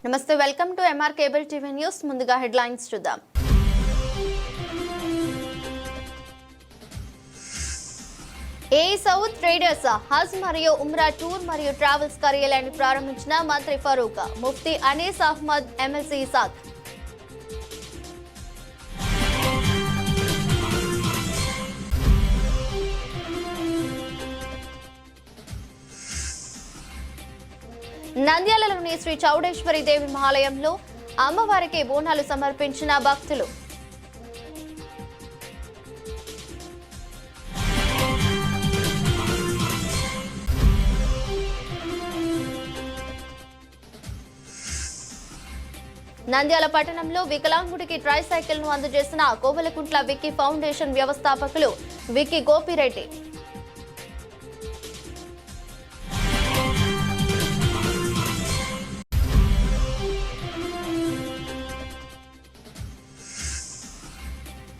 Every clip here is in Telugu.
నమస్తే, welcome to MR cable TV news. ముందుగా హెడ్లైన్స్ చూద్దాం. ఏ సౌత్ ట్రేడర్స్ హజ్ మరియు ఉమ్రా టూర్ మరియు ట్రావెల్స్ కార్యాలయాన్ని ప్రారంభించిన మంత్రి ఫరూక్. ముఫ్తీ అనీస్ అహ్మద్, ఎమ్మెల్సీ ఇసాక్. నంద్యాలలోని శ్రీ చౌడేశ్వరి దేవి ఆలయంలో అమ్మవారికి బోనాలు సమర్పించిన భక్తులు. నంద్యాల పట్టణంలో వికలాంగుడికి ట్రైసైకిల్ ను అందజేసిన కోవెలకుంట్ల విక్కీ ఫౌండేషన్ వ్యవస్థాపకులు విక్కీ గోపిరెడ్డి.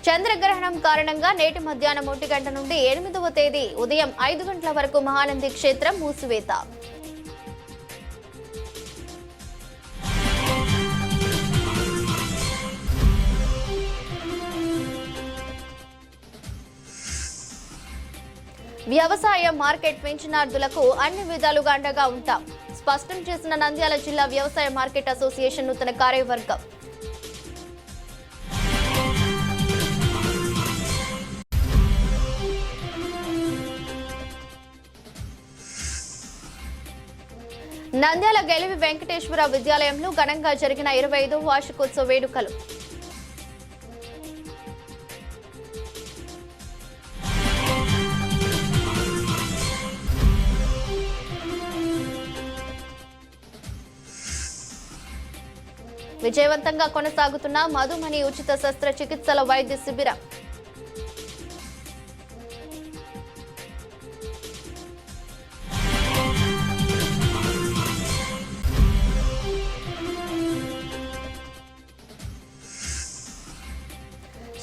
చంద్రగ్రహణం కారణంగా నేటి మధ్యాహ్నం 1 గంట నుండి 8వ తేదీ ఉదయం 5 గంటల వరకు మహానంది క్షేత్రం మూసివేత. వ్యవసాయ మార్కెట్ పెన్షనార్థులకు అన్ని విధాలుగా అండగా ఉంటాం, స్పష్టం చేసిన నంద్యాల జిల్లా వ్యవసాయ మార్కెట్ అసోసియేషన్ నూతన కార్యవర్గం. నంద్యాల గెలివి వెంకటేశ్వర విద్యాలయంలో ఘనంగా జరిగిన 25వ వార్షికోత్సవ వేడుకలు. విజయవంతంగా కొనసాగుతున్న మధుమణి ఉచిత శస్త్రచికిత్సల వైద్య శిబిరం.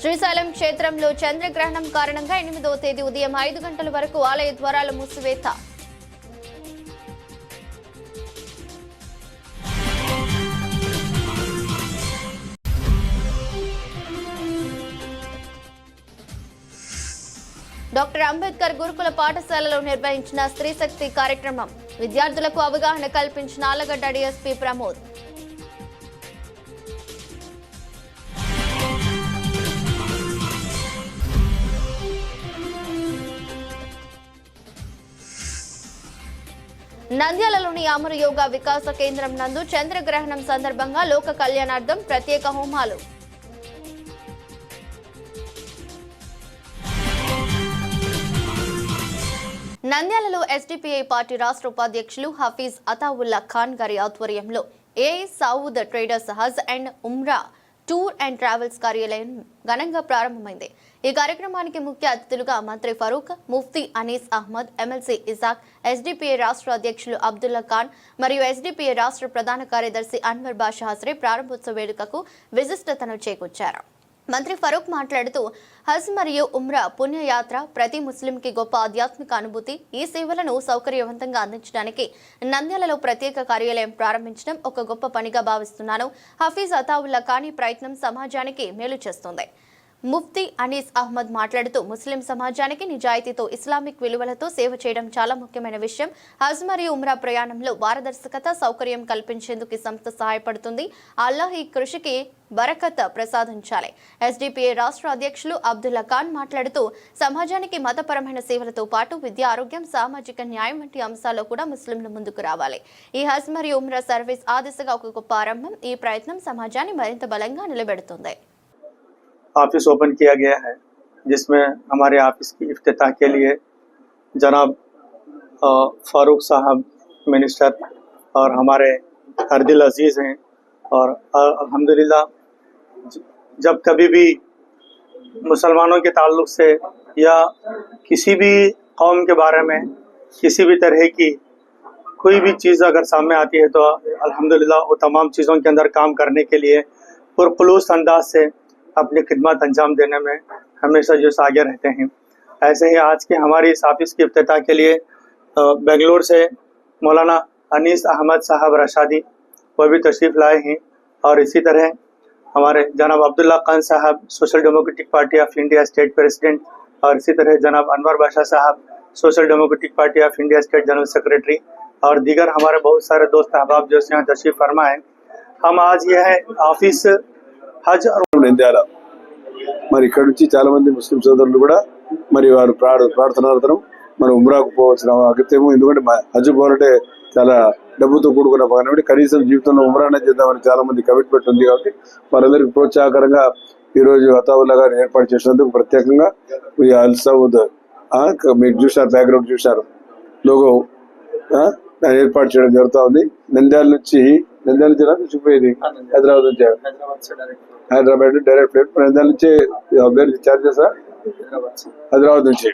శ్రీశైలం క్షేత్రంలో చంద్రగ్రహణం కారణంగా 8వ తేదీ ఉదయం 5 గంటల వరకు ఆలయ ద్వారాల మూసివేత. డాక్టర్ అంబేద్కర్ గురుకుల పాఠశాలలో నిర్వహించిన స్త్రీ శక్తి కార్యక్రమం. విద్యార్థులకు అవగాహన కల్పించిన ఆళ్లగడ్డ డీఎస్పీ ప్రమోద్. నంద్యాలలోని అమర యోగా వికాస కేంద్రం నందు చంద్రగ్రహణం సందర్భంగా లోక కళ్యాణార్థం ప్రత్యేక హోమాలు. నంద్యాలలో ఎస్డిపిఐ పార్టీ రాష్ట్ర ఉపాధ్యక్షులు హఫీజ్ అతావుల్లా ఖాన్ గారి ఆధ్వర్యంలో A Saud traders Hajj and Umrah tour and travels కార్యాలయం ఘనంగా ప్రారంభమైంది. ఈ కార్యక్రమానికి ముఖ్య అతిథులుగా మంత్రి ఫరూక్, ముఫ్తీ అనీస్ అహ్మద్, ఎమ్మెల్సీ ఇసాక్, ఎస్డిపిఐ రాష్ట్ర అధ్యక్షులు అబ్దుల్లా ఖాన్ మరియు ఎస్డిపిఐ రాష్ట్ర ప్రధాన కార్యదర్శి అన్వర్ బాషా హస్రే ప్రారంభోత్సవ వేడుకకు విశిష్టతను చేకూర్చారు. మంత్రి ఫరూక్ మాట్లాడుతూ హజ్ మరియు ఉమ్రా పుణ్యయాత్ర ప్రతి ముస్లింకి గొప్ప ఆధ్యాత్మిక అనుభూతి. ఈ సేవలను సౌకర్యవంతంగా అందించడానికి నంద్యాలలో ప్రత్యేక కార్యాలయం ప్రారంభించడం ఒక గొప్ప పనిగా భావిస్తున్నాను. హఫీజ్ అతావుల్లా ఖాన్ ప్రయత్నం సమాజానికి మేలు చేస్తుంది. ముఫ్తీ అనీస్ అహ్మద్ మాట్లాడుతూ ముస్లిం సమాజానికి నిజాయితీతో ఇస్లామిక్ విలువలతో సేవ చేయడం చాలా ముఖ్యమైన విషయం. హజ్ మరియు ఉమ్రా ప్రయాణంలో పారదర్శకత, సౌకర్యం కల్పించేందుకు ఈ సంస్థ సహాయపడుతుంది. అల్లాహ్ ఈ కృషికి బరకత్ ప్రసాదించాలి. ఎస్డిపిఐ రాష్ట్ర అధ్యక్షులు అబ్దుల్లా ఖాన్ మాట్లాడుతూ సమాజానికి మతపరమైన సేవలతో పాటు విద్య, ఆరోగ్యం, సామాజిక న్యాయం వంటి అంశాల్లో కూడా ముస్లింలు ముందుకు రావాలి. ఈ హజ్ మరియు ఉమ్రా సర్వీస్ ఆ దిశగా ఒక గొప్ప ఆరంభం. ఈ ప్రయత్నం సమాజాన్ని మరింత బలంగా నిలబెడుతుంది. ऑफिस ओपन किया गया है, जिसमें हमारे ऑफिस की इफ्तिताह के लिए जनाब फारूक साहब मिनिस्टर और हमारे अर्दिल अजीज़ हैं। और अल्हम्दुलिल्लाह जब कभी भी मुसलमानों के ताल्लुक़ से या किसी भी कौम के बारे में किसी भी तरह की कोई भी चीज़ अगर सामने आती है तो अल्हम्दुलिल्लाह वो तमाम चीज़ों के अंदर काम करने के लिए पुरखुलूस अंदाज से अपनी खिदमत अंजाम देने में हमेशा जो आगे रहते हैं। ऐसे ही आज की हमारी इस ऑफिस की इफ्तिताह के लिए बेंगलोर से मौलाना अनीस अहमद साहब रशादी वो भी तशरीफ़ लाए हैं। और इसी तरह हमारे जनाब अब्दुल्ला खान साहब social democratic party of India state president, और इसी तरह जनाब अनवर बादशाह साहब social democratic party of India state general secretary, और दीगर हमारे बहुत सारे दोस्त अहबाब जो यहाँ तशरीफ़ फरमा है। हम आज यह ऑफिस हज నంద్యాల మరి ఇక్కడ నుంచి చాలా మంది ముస్లిం సోదరులు కూడా మరి వారు ప్రార్థనార్థం మనం ఉమ్రాకు పోవచ్చిన అగత్యము. ఎందుకంటే హజ్ పోవాలంటే చాలా డబ్బుతో కూడుకున్న పని, కనీసం జీవితంలో ఉమ్రానే చేద్దామని చాలా మంది కమిట్మెంట్ ఉంది. కాబట్టి వారందరికీ ప్రోత్సాహకరంగా ఈ రోజు అతావుల్లా గారు ఏర్పాటు చేసినందుకు ప్రత్యేకంగా ఈ అల్ సౌద్ మీరు చూసారు, బ్యాక్గ్రౌండ్ చూసారు, లోగో ఏర్పాటు చేయడం జరుగుతూ ఉంది. నంద్యాల నుంచి చూపేది హైదరాబాద్ నుంచి, హైదరాబాద్ డైరెక్ట్ ఫ్లైట్ నంద్యాల నుంచి చార్జెస్ హైదరాబాద్ నుంచి,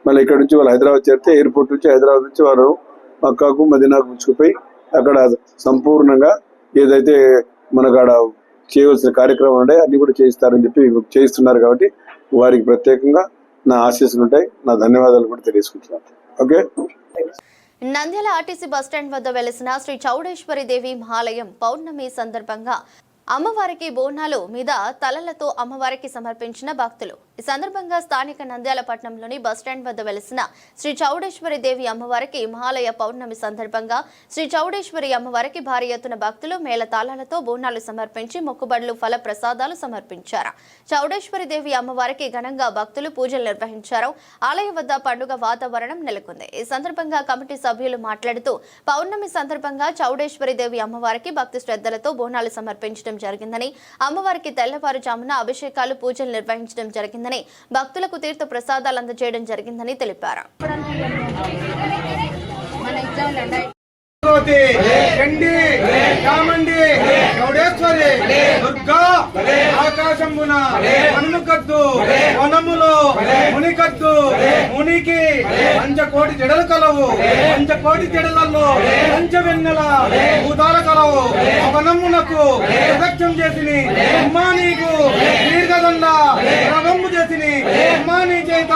మళ్ళీ ఇక్కడ నుంచి వాళ్ళు హైదరాబాద్ చేరితే ఎయిర్పోర్ట్ నుంచి హైదరాబాద్ నుంచి వారు మక్కాకు మదీనాకు ముంచుకుపోయి అక్కడ సంపూర్ణంగా ఏదైతే మనకు ఆడ చేయవలసిన కార్యక్రమం ఉండే అన్ని కూడా చేయిస్తారని చెప్పి చేయిస్తున్నారు. కాబట్టి వారికి ప్రత్యేకంగా నా ఆశీస్సులు ఉంటాయి, నా ధన్యవాదాలు కూడా తెలియజేసుకుంటున్నాను. ఓకే. నంద్యాల ఆర్టీసీ బస్టాండ్ వద్ద వెలిసిన శ్రీ చౌడేశ్వరి దేవి మహాలయం పౌర్ణమి సందర్భంగా అమ్మవారికి బోనాలు మీద తలలతో అమ్మవారికి సమర్పించిన భక్తులు. ఈ సందర్భంగా స్థానిక నంద్యాల పట్టణంలోని బస్టాండ్ వద్ద వెలిసిన శ్రీ చౌడేశ్వరి దేవి అమ్మవారికి మహాలయ పౌర్ణమి సందర్భంగా శ్రీ చౌడేశ్వరి అమ్మవారికి భారీ ఎత్తున భక్తులు మేళ తాళాలతో బోనాలు సమర్పించి మొక్కుబడులు ఫల ప్రసాదాలు సమర్పించారు. చౌడేశ్వరి దేవి అమ్మవారికి ఘనంగా భక్తులు పూజలు నిర్వహించారు. ఆలయం వద్ద పండుగ వాతావరణం నెలకొంది. ఈ సందర్భంగా కమిటీ సభ్యులు మాట్లాడుతూ పౌర్ణమి సందర్భంగా చౌడేశ్వరి దేవి అమ్మవారికి భక్తి శ్రద్ధలతో బోనాలు సమర్పించడం జరిగిందని, అమ్మవారికి తెల్లవారుజామున అభిషేకాలు పూజలు నిర్వహించడం జరిగిందని, భక్తులకు తీర్థ ప్రసాదాలు అందజేయడం జరిగిందని తెలిపారు. చండి చామండి చౌడేశ్వరి దుర్గా ఆకాశంబున మన్నుకద్దు వనములో మునికద్దు మునికి పంచకోటి జడలు కలవు, పంచకోటి జడలలో పంచవెన్నెల భూతాల కలవు. వనమునకు ప్రదక్షిణం చేసిని అమ్మా నీకు దీర్ఘదండ రవంబు చేసిని అమ్మా నీ చేత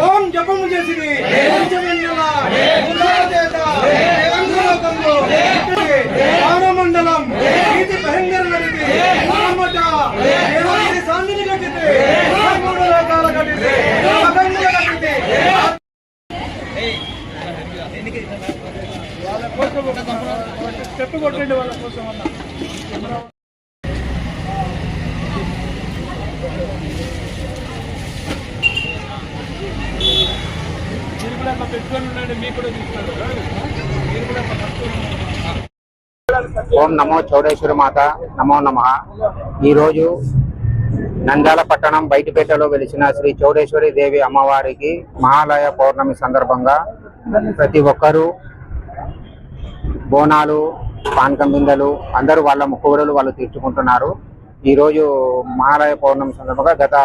ఓం జపము చేసిని పంచవెన్నెల భూతాల చేత మండలం ఇది భయంకర నడిది ఆమట దేవాది సాంగిని కట్టితే మూడు లోకాల కట్టితే అగంగా కట్టితే వాళ్ళ కోసం స్టెప్ కొట్టండి, వాళ్ళ కోసం అన్న మీరు కూడా అట్లా పెట్టుకొని ఉండండి, మీకు కూడా తీసుకుంటారు. ఓం నమో చౌడేశ్వరి మాత నమో నమః. ఈరోజు నంద్యాల పట్టణం బయటిపేటలో వెలిసిన శ్రీ చౌడేశ్వరి దేవి అమ్మవారికి మహాలయ పౌర్ణమి సందర్భంగా ప్రతి ఒక్కరూ బోనాలు, పానకం బిందెలు అందరూ వాళ్ళ మొక్కుబడులు వాళ్ళు తీర్చుకుంటున్నారు. ఈరోజు మహాలయ పౌర్ణమి సందర్భంగా గత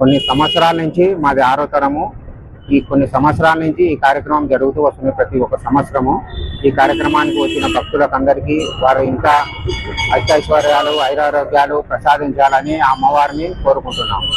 కొన్ని సంవత్సరాల నుంచి మాది 6వ తరము. ఈ కొన్ని సంవత్సరాల నుంచి ఈ కార్యక్రమం జరుగుతూ వస్తుంది. ప్రతి ఒక్క సంవత్సరము ఈ కార్యక్రమానికి వచ్చిన భక్తులకు అందరికీ వారు ఇంకా అష్టైశ్వర్యాలు, ఐరారోగ్యాలు ప్రసాదించాలని ఆ అమ్మవారిని కోరుకుంటున్నాము.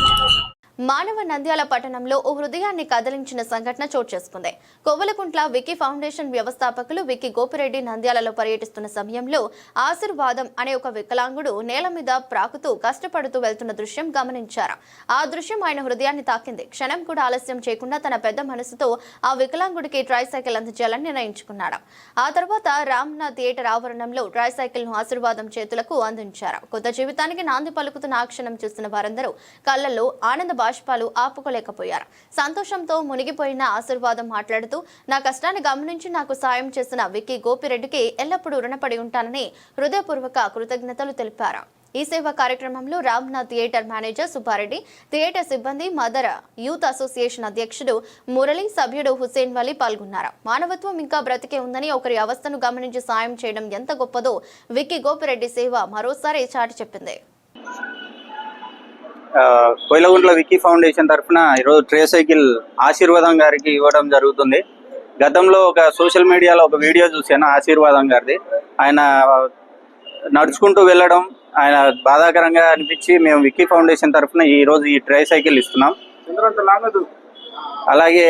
మానవ నంద్యాల పట్టణంలో ఓ హృదయాన్ని కదిలించిన సంఘటన చోటు చేసుకుంది. కొవ్వలకుంట్ల వికీ ఫౌండేషన్ వ్యవస్థాపకులు వికీ గోపిరెడ్డి నంద్యాలలో పర్యటిస్తున్న సమయంలో ఆశీర్వాదం అనే ఒక వికలాంగుడు నేల మీద ప్రాకుతూ కష్టపడుతూ వెళ్తున్న దృశ్యం గమనించారు. ఆ దృశ్యం ఆయన హృదయాన్ని తాకింది. క్షణం కూడా ఆలస్యం చేయకుండా తన పెద్ద మనసుతో ఆ వికలాంగుడికి ట్రైసైకిల్ అందజేయాలని నిర్ణయించుకున్నాడు. ఆ తర్వాత రామ్నాథ్ థియేటర్ ఆవరణంలో ట్రైసైకిల్ ను ఆశీర్వాదం చేతులకు అందించారు. కొత్త జీవితానికి నాంది పలుకుతున్న ఆ క్షణం చూస్తున్న వారందరూ కళ్ళల్లో ఆనంద బాష్పాలు ఆపుకోలేకపోయారు. సంతోషంతో మునిగిపోయిన ఆశీర్వాదం మాట్లాడుతూ నా కష్టాన్ని గమనించి నాకు సాయం చేసిన వికీ గోపిరెడ్డికి ఎల్లప్పుడూ రుణపడి ఉంటానని హృదయపూర్వక కృతజ్ఞతలు తెలిపారు. ఈ సేవా కార్యక్రమంలో Ramnath theatre manager Subbareddy, theatre సిబ్బంది, మదర్ యూత్ అసోసియేషన్ అధ్యక్షుడు మురళి, సభ్యుడు హుసేన్ వలీ పాల్గొన్నారు. మానవత్వం ఇంకా బ్రతికే ఉందని, ఒకరి అవస్థను గమనించి సాయం చేయడం ఎంత గొప్పదో వికీ గోపిరెడ్డి సేవ మరోసారి చాటి చెప్పింది. కోయిలగుంట్ల వికీ ఫౌండేషన్ తరఫున ఈరోజు ట్రైసైకిల్ ఆశీర్వాదం గారికి ఇవ్వడం జరుగుతుంది. గతంలో ఒక సోషల్ మీడియాలో ఒక వీడియో చూశాను ఆశీర్వాదం గారిది. ఆయన నడుచుకుంటూ వెళ్ళడం ఆయన బాధాకరంగా అనిపించి మేము వికీ ఫౌండేషన్ తరఫున ఈరోజు ఈ ట్రైసైకిల్ ఇస్తున్నాం. అలాగే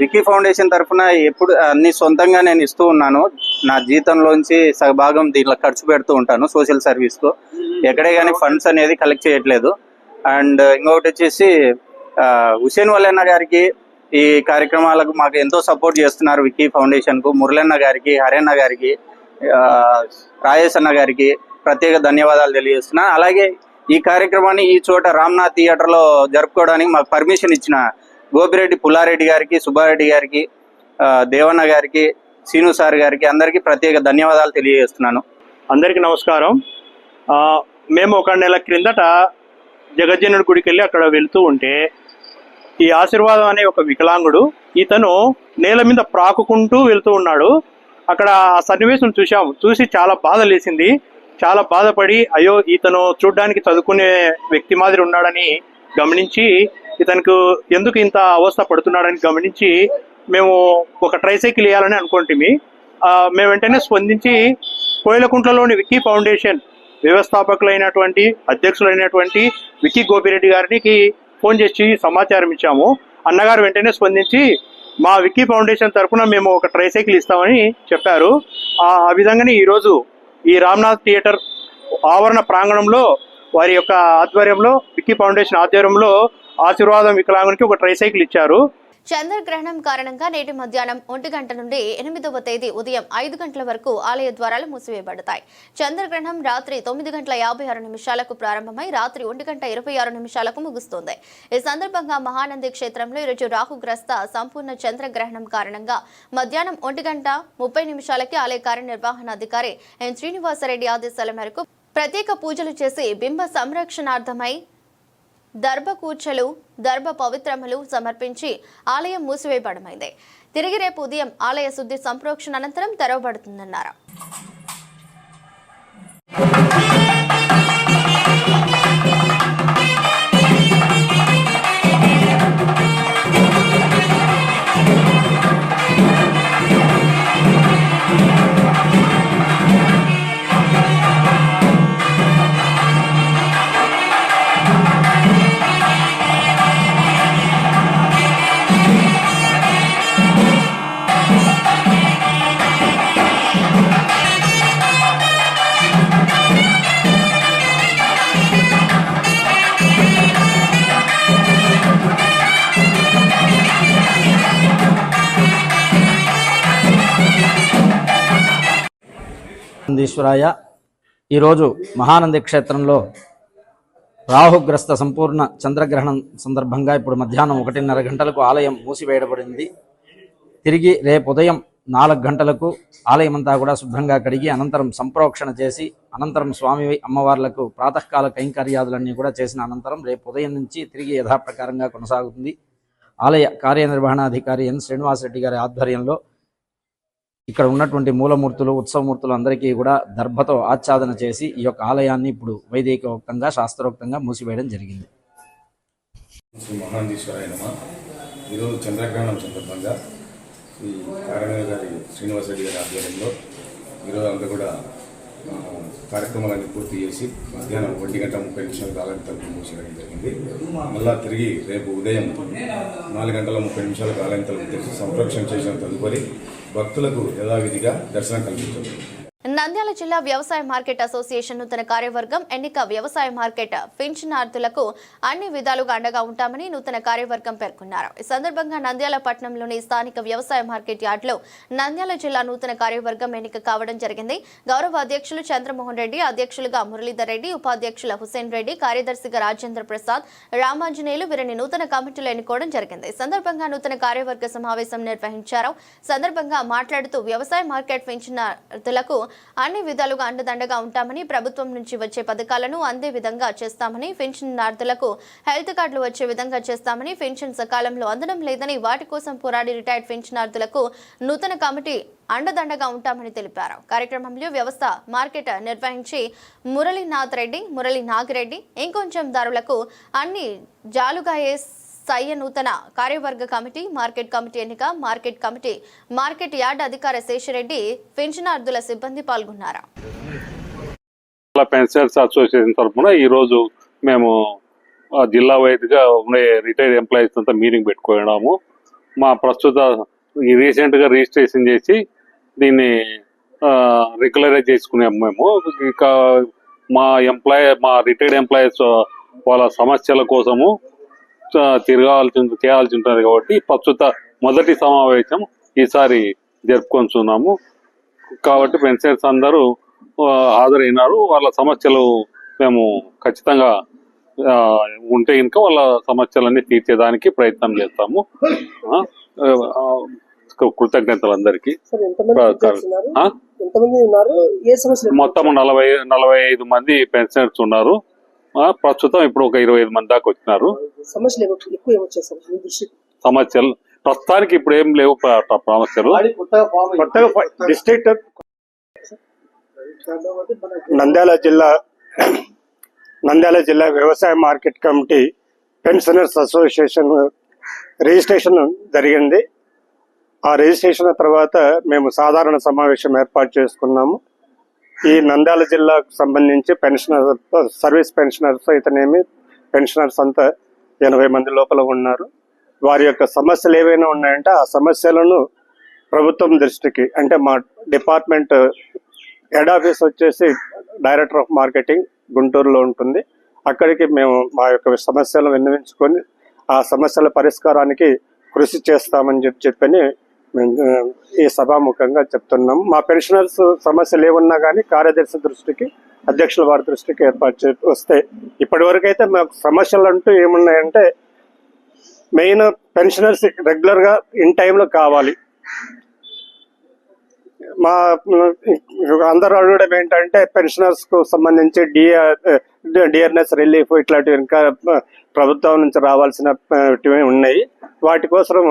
వికీ ఫౌండేషన్ తరఫున ఎప్పుడు అన్ని సొంతంగా నేను ఇస్తూ ఉన్నాను. నా జీతంలోంచి సగభాగం దీంట్లో ఖర్చు పెడుతూ ఉంటాను సోషల్ సర్వీస్కు. ఎక్కడే కానీ ఫండ్స్ అనేది కలెక్ట్ చేయట్లేదు. అండ్ ఇంకొకటి వచ్చేసి హుసేన్ వల్లన్న గారికి ఈ కార్యక్రమాలకు మాకు ఎంతో సపోర్ట్ చేస్తున్నారు. వికీ ఫౌండేషన్కు మురళన్న గారికి, హరేన్న గారికి, రాజేష్ అన్న గారికి ప్రత్యేక ధన్యవాదాలు తెలియజేస్తున్నాను. అలాగే ఈ కార్యక్రమాన్ని ఈ చోట రామ్నాథ్ థియేటర్లో జరుపుకోవడానికి మాకు పర్మిషన్ ఇచ్చిన గోపిరెడ్డి పుల్లారెడ్డి గారికి, సుబ్బారెడ్డి గారికి, దేవన్న గారికి, సీను సార్ గారికి అందరికీ ప్రత్యేక ధన్యవాదాలు తెలియజేస్తున్నాను. అందరికీ నమస్కారం. మేము ఒక నెల క్రిందట జగజ్జనుడి గుడికి వెళ్ళి అక్కడ వెళ్తూ ఉంటే ఈ ఆశీర్వాదం అనే ఒక వికలాంగుడు ఇతను నేల మీద ప్రాకుకుంటూ వెళ్తూ ఉన్నాడు. అక్కడ ఆ సన్నివేశం చూసి చాలా బాధ లేసింది. చాలా బాధపడి అయ్యో ఇతను చూడ్డానికి చదువుకునే వ్యక్తి మాదిరి ఉన్నాడని గమనించి ఇతనికి ఎందుకు ఇంత అవస్థ పడుతున్నాడని గమనించి మేము ఒక ట్రైసైకిల్ వేయాలని అనుకుంటుమి. మేము వెంటనే స్పందించి కోయిలకుంట్లలోని వికీ ఫౌండేషన్ వ్యవస్థాపకులైనటువంటి అధ్యక్షులైనటువంటి వికీ గోపిరెడ్డి గారికి ఫోన్ చేసి సమాచారం ఇచ్చాము. అన్నగారు వెంటనే స్పందించి మా వికీ ఫౌండేషన్ తరఫున మేము ఒక ట్రైసైకిల్ ఇస్తామని చెప్పారు. ఆ విధంగానే ఈరోజు ఈ రామ్నాథ్ థియేటర్ ఆవరణ ప్రాంగణంలో వారి యొక్క ఆధ్వర్యంలో వికీ ఫౌండేషన్ ఆధ్వర్యంలో ఆశీర్వాదం వికలాంగునికి ఒక ట్రైసైకిల్ ఇచ్చారు. చంద్రగ్రహణం కారణంగా నేటి మధ్యాహ్నం 1 గంట నుండి 8వ తేదీ ఉదయం 5 గంటల వరకు ఆలయ ద్వారాలు మూసివేయబడతాయి. చంద్రగ్రహణం రాత్రి 9:56 ప్రారంభమై రాత్రి 1:26 ముగుస్తుంది. ఈ సందర్భంగా మహానంది క్షేత్రంలో ఈరోజు రాహుగ్రస్త సంపూర్ణ చంద్రగ్రహణం కారణంగా మధ్యాహ్నం 1:30 ఆలయ కార్యనిర్వహణాధికారి ఎన్ శ్రీనివాసరెడ్డి ఆదేశాల మేరకు ప్రత్యేక పూజలు చేసి బింబ సంరక్షణార్థమై దర్భకూర్చలు, దర్భ పవిత్రములు సమర్పించి ఆలయం మూసివేయబడమైంది. తిరిగి రేపు ఉదయం ఆలయ శుద్ధి సంప్రోక్షణ అనంతరం తెరవబడుతుందన్నారు. ఈశ్వరాయ. ఈరోజు మహానంది క్షేత్రంలో రాహుగ్రస్త సంపూర్ణ చంద్రగ్రహణం సందర్భంగా ఇప్పుడు మధ్యాహ్నం 1:30 గంటలకు ఆలయం మూసివేయబడింది. తిరిగి రేపు ఉదయం 4 గంటలకు ఆలయం అంతా కూడా శుభ్రంగా కడిగి అనంతరం సంప్రోక్షణ చేసి అనంతరం స్వామి అమ్మవార్లకు ప్రాతకాల కైంకర్యాదులన్నీ కూడా చేసిన అనంతరం రేపు ఉదయం నుంచి తిరిగి యథాప్రకారంగా కొనసాగుతుంది. ఆలయ కార్యనిర్వహణాధికారి ఎన్ శ్రీనివాసరెడ్డి గారి ఆధ్వర్యంలో ఇక్కడ ఉన్నటువంటి మూలమూర్తులు, ఉత్సవమూర్తులు అందరికీ కూడా దర్భతో ఆచ్ఛాదన చేసి ఈ యొక్క ఆలయాన్ని ఇప్పుడు వైదికోక్తంగా శాస్త్రోక్తంగా మూసివేయడం జరిగింది. శ్రీ మహానందీశ్వరాయ నమః. ఈరోజు చంద్రగ్రహణం సందర్భంగా ఈ కార్యనిర్వహణ గారి శ్రీనివాసరెడ్డి గారి ఆధ్వర్యంలో ఈరోజు అంతా కూడా కార్యక్రమాలన్నీ పూర్తి చేసి మధ్యాహ్నం 1:30 ఆలయం తలుపులు మూసివేయడం జరిగింది. మళ్ళా తిరిగి రేపు ఉదయం 4:30 ఆలయం తలుపు తెరిచి సంప్రోక్షణ చేసిన తదుపరి భక్తులకు యథావిధిగా దర్శనం కల్పించారు. నంద్యాల జిల్లా వ్యవసాయ మార్కెట్ అసోసియేషన్ నూతన కార్యవర్గం ఎన్నిక వ్యవసాయ మార్కెట్ పెన్షనార్థులకు అన్ని విధాలుగా అండగా ఉంటామని నూతన కార్యవర్గం పేర్కొన్నారు. ఈ సందర్భంగా నంద్యాల పట్టణంలోని స్థానిక వ్యవసాయ మార్కెట్ యార్డ్లో నంద్యాల జిల్లా నూతన కార్యవర్గం ఎన్నిక కావడం జరిగింది. గౌరవ అధ్యక్షులు చంద్రమోహన్ రెడ్డి, అధ్యక్షులుగా మురళీధర్ రెడ్డి, ఉపాధ్యక్షుల హుసేన్ రెడ్డి, కార్యదర్శిగా రాజేంద్ర ప్రసాద్, రామాంజనేయులు వీరిని నూతన కమిటీలో ఎన్నుకోవడం జరిగింది. ఈ సందర్భంగా నూతన కార్యవర్గ సమావేశం నిర్వహించారు. సందర్భంగా మాట్లాడుతూ వ్యవసాయ మార్కెట్ పెన్షనార్థులకు అన్ని విధాలుగా అండదండగా ఉంటామని, ప్రభుత్వం నుంచి వచ్చే పథకాలను అందే విధంగా చేస్తామని, పెన్షనార్థులకు హెల్త్ కార్డులు వచ్చే విధంగా చేస్తామని, పెన్షన్ సకాలంలో అందడం లేదని వాటి కోసం పోరాడి రిటైర్డ్ పెన్షనార్థులకు నూతన కమిటీ అండదండగా ఉంటామని తెలిపారు. కార్యక్రమంలో వ్యవస్థ మార్కెట్ నిర్వహించి మురళీనాథ్ రెడ్డి, మురళీ నాగిరెడ్డి, ఇంకొంచెం దారులకు అన్ని జాలుగాయే సయ్య నూతన కార్యవర్గ కమిటీ, మార్కెట్ కమిటీ ఎన్నిక, మార్కెట్ కమిటీ, మార్కెట్ యార్డ్ అధికారి శేషరెడ్డి, పెన్షనార్థుల సిబ్బంది పాల్గొన్నారు. పెన్షనర్స్ అసోసియేషన్ తరఫున ఈరోజు మేము జిల్లా వైద్యుగా ఉండే రిటైర్డ్ ఎంప్లాయీస్ అంతా మీటింగ్ పెట్టుకున్నాము. మా ప్రస్తుత రీసెంట్గా రిజిస్ట్రేషన్ చేసి దీన్ని రెగ్యులరైజ్ చేసుకున్నాము మేము. ఇక మా రిటైర్డ్ ఎంప్లాయీస్ వాళ్ళ సమస్యల కోసము చేయాల్సి ఉంటుంది కాబట్టి ప్రస్తుత మొదటి సమావేశం ఈసారి జరుపుకొంచున్నాము. కాబట్టి పెన్షనర్స్ అందరూ హాజరైనారు. వాళ్ళ సమస్యలు మేము ఖచ్చితంగా ఉంటే ఇంకా వాళ్ళ సమస్యలన్నీ తీర్చేదానికి ప్రయత్నం చేస్తాము. కృతజ్ఞతలు అందరికీ. మొత్తం 45 మంది పెన్షనర్స్ ఉన్నారు. ప్రస్తుతం ఇప్పుడు ఒక 25 మంది దాకా వచ్చినారు. సమస్యలు ప్రస్తుతానికి ఇప్పుడు ఏం లేవు సమస్యలు. డిస్ట్రిక్ట్ నంద్యాల జిల్లా వ్యవసాయ market committee pensioners association registration జరిగింది. ఆ రిజిస్ట్రేషన్ తర్వాత మేము సాధారణ సమావేశం ఏర్పాటు చేసుకున్నాము. ఈ నంద్యాల జిల్లాకు సంబంధించి సర్వీస్ పెన్షనర్స్ అయితేనేమి పెన్షనర్స్ అంతా 80 మంది లోపల ఉన్నారు. వారి యొక్క సమస్యలు ఏవైనా ఉన్నాయంటే ఆ సమస్యలను ప్రభుత్వం దృష్టికి, అంటే మా డిపార్ట్మెంట్ హెడ్ ఆఫీస్ వచ్చేసి డైరెక్టర్ ఆఫ్ మార్కెటింగ్ గుంటూరులో ఉంటుంది. అక్కడికి మేము మా యొక్క సమస్యలను విన్నవించుకొని ఆ సమస్యల పరిష్కారానికి కృషి చేస్తామని చెప్పని ఈ సభాముఖంగా చెప్తున్నాము. మా పెన్షనర్స్ సమస్యలు ఏమున్నా కానీ కార్యదర్శి దృష్టికి, అధ్యక్షుల వారి దృష్టికి ఏర్పాటు వస్తే ఇప్పటి వరకు అయితే మాకు సమస్యలు అంటూ ఏమున్నాయంటే మెయిన్ పెన్షనర్స్ రెగ్యులర్గా ఇన్ టైంలో కావాలి. మా అందరూ అడగడం ఏంటంటే పెన్షనర్స్ కు సంబంధించి డిఆర్ఎస్ రిలీఫ్ ఇట్లాంటివి ఇంకా ప్రభుత్వం నుంచి రావాల్సిన ఉన్నాయి. వాటి కోసం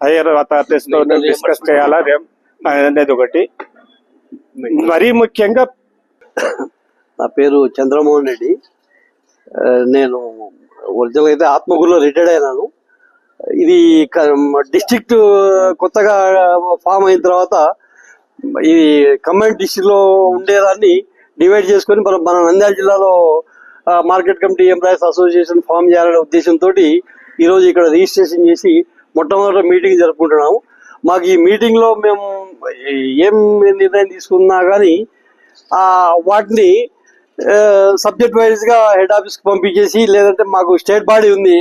హైయర్ అథారిటీస్ తో డిస్కస్ చేయాలా అనేది ఒకటి. మరీ ముఖ్యంగా నా పేరు చంద్రమోహన్ రెడ్డి. నేను ఒరిజినల్ అయితే ఆత్మకూరులో రిటైర్డ్ అయినాను. ఇది డిస్ట్రిక్ట్ కొత్తగా ఫామ్ అయిన తర్వాత ఈ కంబైన్డ్ డిస్ట్రిక్ట్ లో ఉండేదాన్ని డివైడ్ చేసుకొని మన నంద్యాల జిల్లాలో market committee employees association form చేయాలనే ఉద్దేశంతో ఈరోజు ఇక్కడ రిజిస్ట్రేషన్ చేసి మొట్టమొదటి మీటింగ్ జరుపుకుంటున్నాము. మాకు ఈ మీటింగ్ లో మేము ఏం నిర్ణయం తీసుకున్నా కానీ వాటిని సబ్జెక్ట్ వైజ్ గా హెడ్ ఆఫీస్ కి పంపించేసి, లేదంటే మాకు స్టేట్ బాడీ ఉంది,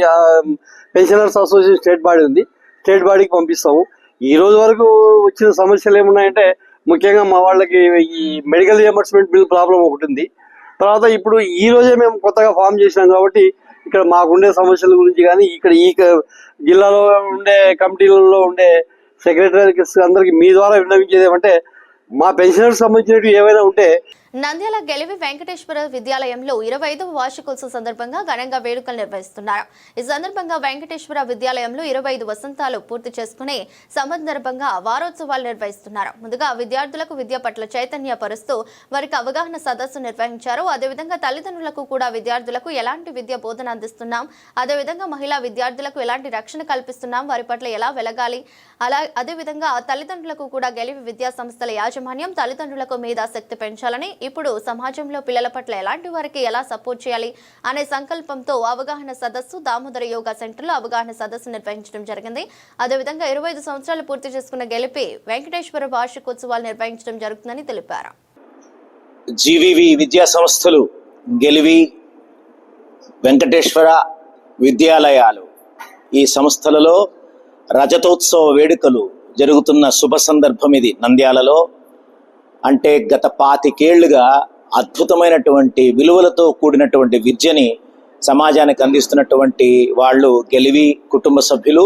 పెన్షనర్స్ అసోసియేషన్ స్టేట్ బాడీ ఉంది, స్టేట్ బాడీకి పంపిస్తాము. ఈ రోజు వరకు వచ్చిన సమస్యలు ఏమున్నాయంటే ముఖ్యంగా మా వాళ్ళకి ఈ మెడికల్ రియంబర్స్మెంట్ బిల్ ప్రాబ్లం ఒకటి ఉంది. తర్వాత ఇప్పుడు ఈ రోజే మేము కొత్తగా ఫామ్ చేసినాం కాబట్టి ఇక్కడ మాకుండే సమస్యల గురించి కానీ ఇక్కడ ఈ జిల్లాలో ఉండే కమిటీలలో ఉండే సెక్రటరీస్ అందరికి మీ ద్వారా విన్నవించేది ఏమంటే మా పెన్షనర్స్ సంబంధించినవి ఏవైనా ఉంటే. నంద్యాల గెలివి వెంకటేశ్వర విద్యాలయంలో 25వ వార్షికోత్సవం సందర్భంగా ఘనంగా వేడుకలు నిర్వహిస్తున్నారు. ఈ సందర్భంగా వెంకటేశ్వర విద్యాలయంలో 25 వసంతాలు పూర్తి చేసుకునే సందర్భంగా వారోత్సవాలు నిర్వహిస్తున్నారు. ముందుగా విద్యార్థులకు విద్య పట్ల చైతన్యపరుస్తూ వారికి అవగాహన సదస్సు నిర్వహించారు. అదేవిధంగా తల్లిదండ్రులకు కూడా విద్యార్థులకు ఎలాంటి విద్య బోధన అందిస్తున్నాం, అదేవిధంగా మహిళా విద్యార్థులకు ఎలాంటి రక్షణ కల్పిస్తున్నాం, వారి పట్ల ఎలా వెలగాలి, అదేవిధంగా తల్లిదండ్రులకు కూడా గెలివి విద్యా సంస్థల యాజమాన్యం తల్లిదండ్రులకు మేధాశక్తి పెంచాలని, ఇప్పుడు సమాజంలో పిల్లల పట్ల ఎలాంటి వారికి ఎలా సపోర్ట్ చేయాలి అనే సంకల్పంతో అవగాహన సదస్సు దామోదర యోగా సెంటర్లో అవగాహన సదస్సు నిర్వహించడం జరిగింది. అదేవిధంగా 25 సంవత్సరాలు పూర్తి చేసుకున్న గెలిపి వెంకటేశ్వర వార్షికోత్సవాలు నిర్వహించడం జరుగుతుందని తెలిపారు. జీవీవి విద్యా సంస్థలు గెలివి వెంకటేశ్వర విద్యాలయాలు ఈ సంస్థలలో రజతోత్సవ వేడుకలు జరుగుతున్న శుభ సందర్భం ఇది. నంద్యాలలో అంటే గత 25 ఏళ్లుగా అద్భుతమైనటువంటి విలువలతో కూడినటువంటి విద్యని సమాజానికి అందిస్తున్నటువంటి వాళ్ళు గెలివి కుటుంబ సభ్యులు.